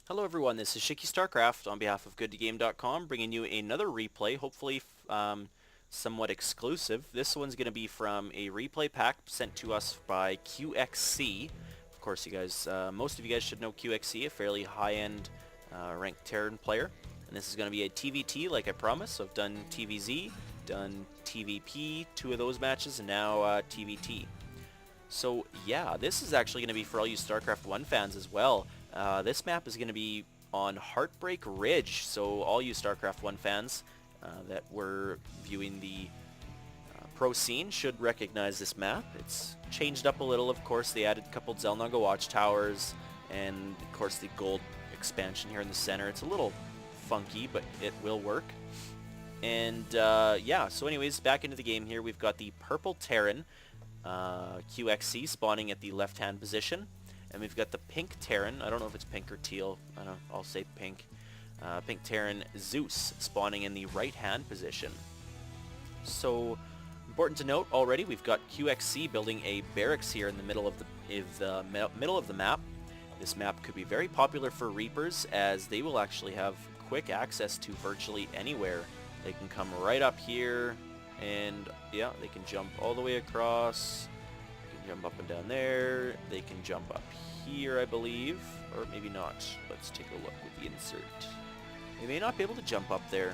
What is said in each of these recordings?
Hello everyone, this is Shiki StarCraft on behalf of GoodToGame.com, bringing you another replay, hopefully somewhat exclusive. This one's going to be from a replay pack sent to us by QXC. Of course, most of you guys should know QXC, a fairly high-end ranked Terran player. And this is going to be a TVT, like I promised. So I've done TVZ, done TVP, 2 of those matches, and now TVT. So yeah, this is actually going to be for all you StarCraft 1 fans as well. This map is going to be on Heartbreak Ridge, so all you StarCraft 1 fans that were viewing the pro scene should recognize this map. It's changed up a little, of course. They added a couple Zelnaga watchtowers, and of course the gold expansion here in the center. It's a little funky, but it will work. And yeah, so anyways, back into the game here. We've got the purple Terran, QXC, spawning at the left-hand position. And we've got the pink Terran, I don't know if it's pink or teal, I'll say pink. Pink Terran Zeus spawning in the right-hand position. So, important to note already, we've got QXC building a barracks here in the middle of the map. This map could be very popular for Reapers, as they will actually have quick access to virtually anywhere. They can come right up here, and yeah, they can jump all the way across. Jump up and down there. They can jump up here, I believe, or maybe not. Let's take a look with the insert. They may not be able to jump up there.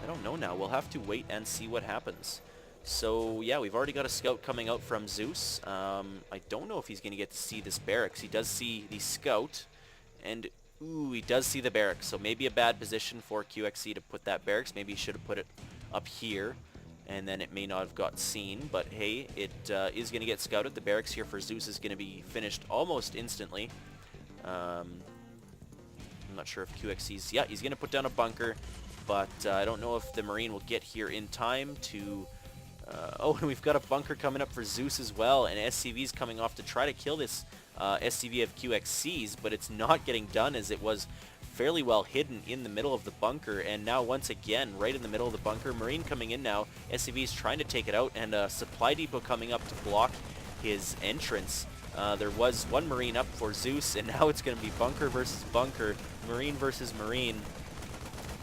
I don't know now. We'll have to wait and see what happens. So yeah, we've already got a scout coming out from Zeus. I don't know if he's going to get to see this barracks. He does see the scout, and ooh, he does see the barracks. So maybe a bad position for QXC to put that barracks. Maybe he should have put it up here, and then it may not have got seen, but hey, it is going to get scouted. The barracks here for Zeus is going to be finished almost instantly. I'm not sure if QXC's... Yeah, he's going to put down a bunker, but I don't know if the Marine will get here in time to... oh, and we've got a bunker coming up for Zeus as well, and SCV's coming off to try to kill this SCV of QXC's, but it's not getting done as it was fairly well hidden in the middle of the bunker. And now once again, right in the middle of the bunker, Marine coming in now. SCV's trying to take it out, and a supply depot coming up to block his entrance. There was one Marine up for Zeus, and now it's going to be bunker versus bunker, Marine versus Marine.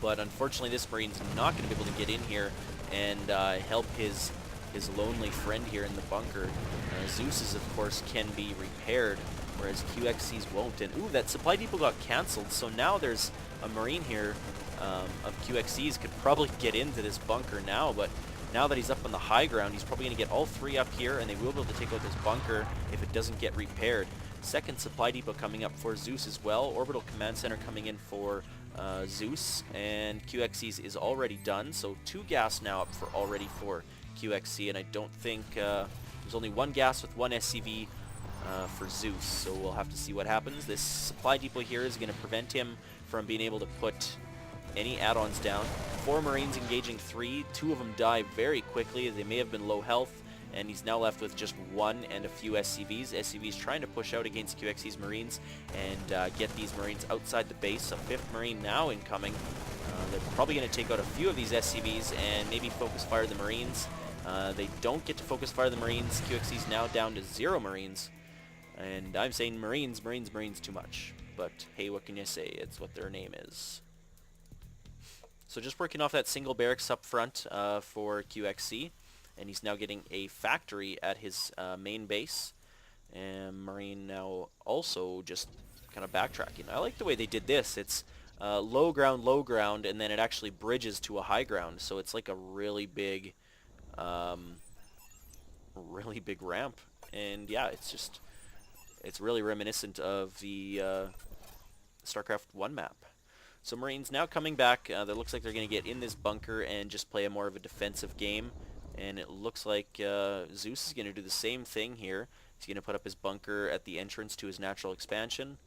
But unfortunately, this Marine's not going to be able to get in here and help his lonely friend here in the bunker. Zeus's, of course, can be repaired, whereas QXC's won't. And ooh, that supply depot got cancelled, so now there's a Marine here of QXC's could probably get into this bunker now, but now that he's up on the high ground, he's probably going to get all 3 up here, and they will be able to take out this bunker if it doesn't get repaired. Second supply depot coming up for Zeus as well. Orbital command center coming in for Zeus, and QXC's is already done, so 2 gas now up for already for QXC, and I don't think there's only 1 gas with 1 SCV for Zeus, so we'll have to see what happens. This supply depot here is going to prevent him from being able to put any add-ons down. 4 Marines engaging 3, 2 of them die very quickly. They may have been low health, and he's now left with just 1 and a few SCVs. SCV's trying to push out against QXC's Marines and get these Marines outside the base. A 5th Marine now incoming. They're probably going to take out a few of these SCVs and maybe focus fire the Marines. They don't get to focus fire the Marines. QXC's now down to 0 Marines. And I'm saying Marines too much. But hey, what can you say? It's what their name is. So just working off that single barracks up front for QXC. And he's now getting a factory at his main base. And Marine now also just kind of backtracking. I like the way they did this. It's low ground, and then it actually bridges to a high ground. So it's like a really big ramp. And yeah, it's really reminiscent of the StarCraft 1 map. So Marines now coming back. That looks like they're going to get in this bunker and just play a more of a defensive game. And it looks like Zeus is going to do the same thing here. He's going to put up his bunker at the entrance to his natural expansion.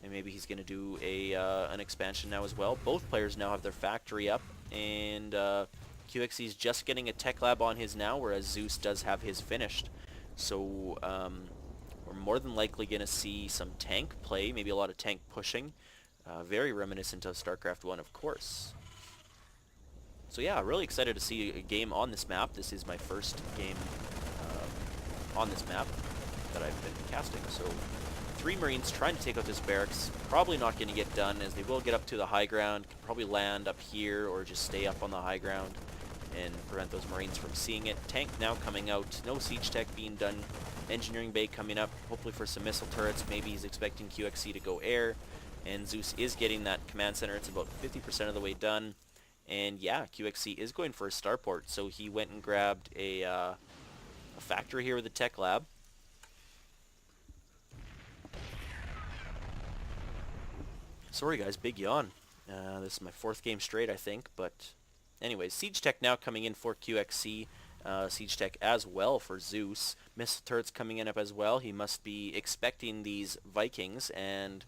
And maybe he's going to do an expansion now as well. Both players now have their factory up. And QXC is just getting a tech lab on his now, whereas Zeus does have his finished. So we're more than likely going to see some tank play, maybe a lot of tank pushing. Very reminiscent of StarCraft 1, of course. So yeah, really excited to see a game on this map. This is my first game on this map that I've been casting. So 3 Marines trying to take out this barracks. Probably not going to get done, as they will get up to the high ground. Can probably land up here or just stay up on the high ground and prevent those Marines from seeing it. Tank now coming out. No siege tech being done. Engineering bay coming up, hopefully for some missile turrets. Maybe he's expecting QXC to go air. And Zeus is getting that command center. It's about 50% of the way done. And yeah, QXC is going for a starport. So he went and grabbed a factory here with a tech lab. Sorry guys, big yawn. This is my 4th game straight, I think. But anyways, siege tech now coming in for QXC. Siege tech as well for Zeus. Missile turrets coming in up as well. He must be expecting these Vikings, and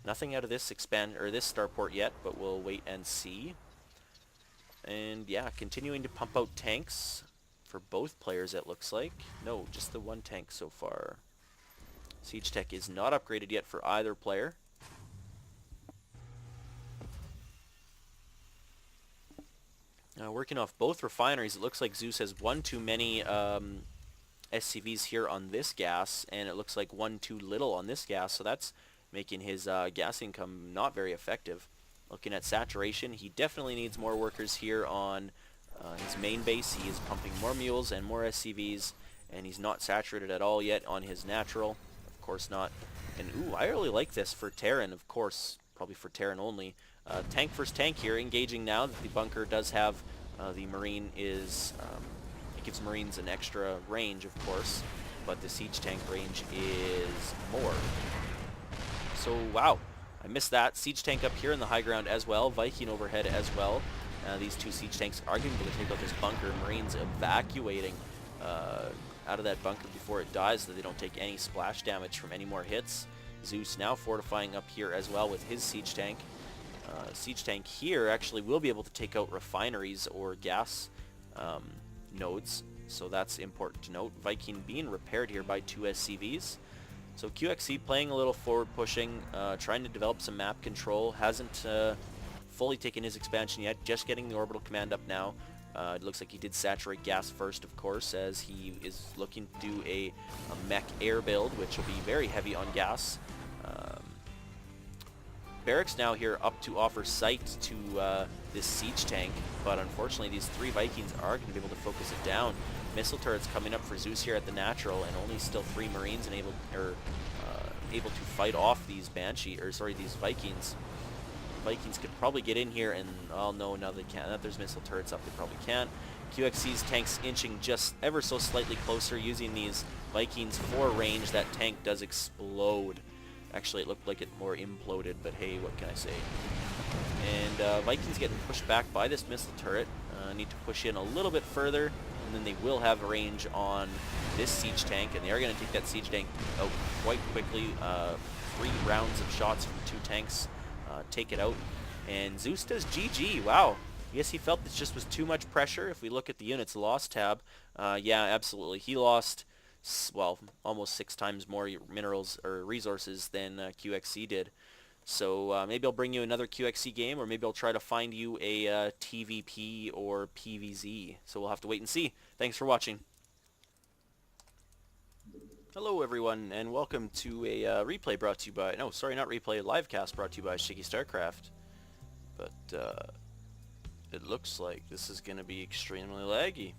nothing out of this this starport yet, but we'll wait and see. And yeah, continuing to pump out tanks for both players, it looks like. No, just the one tank so far. Siege tech is not upgraded yet for either player. Working off both refineries, it looks like Zeus has one too many SCVs here on this gas, and it looks like one too little on this gas, so that's making his gas income not very effective. Looking at saturation, he definitely needs more workers here on his main base. He is pumping more mules and more SCVs, and he's not saturated at all yet on his natural. Of course not. And ooh, I really like this for Terran, of course, probably for Terran only. Tank versus tank here, engaging now that the bunker does have the Marine is, it gives Marines an extra range, of course, but the siege tank range is more. So, wow, I missed that. Siege tank up here in the high ground as well, Viking overhead as well. These two siege tanks are going to be able to take out this bunker. Marines evacuating out of that bunker before it dies so that they don't take any splash damage from any more hits. Zeus now fortifying up here as well with his siege tank. Siege tank here actually will be able to take out refineries or gas nodes, so that's important to note. Viking being repaired here by 2 SCVs. So QXC playing a little forward pushing, trying to develop some map control. Hasn't fully taken his expansion yet, just getting the orbital command up now. It looks like he did saturate gas first, of course, as he is looking to do a mech air build, which will be very heavy on gas. Barracks now here up to offer sight to this siege tank, but unfortunately these 3 Vikings are going to be able to focus it down. Missile turrets coming up for Zeus here at the natural, and only still 3 Marines and able to fight off these these Vikings. Vikings could probably get in here, and oh no, they can't. That there's missile turrets up, they probably can't. QXC's tanks inching just ever so slightly closer, using these Vikings for range. That tank does explode. Actually, it looked like it more imploded, but hey, what can I say? And Vikings getting pushed back by this missile turret. Need to push in a little bit further, and then they will have range on this siege tank, and they are going to take that siege tank out quite quickly. 3 rounds of shots from 2 tanks take it out, and Zeus does GG. Wow. I guess he felt this just was too much pressure. If we look at the units lost tab, yeah, absolutely. He lost, well, almost 6 times more minerals or resources than QXC did. So maybe I'll bring you another QXC game, or maybe I'll try to find you a TVP or PVZ. So we'll have to wait and see. Thanks for watching. Hello everyone, and welcome to a replay brought to you by, no, sorry, not replay, live cast brought to you by Shiggy StarCraft. But it looks like this is going to be extremely laggy.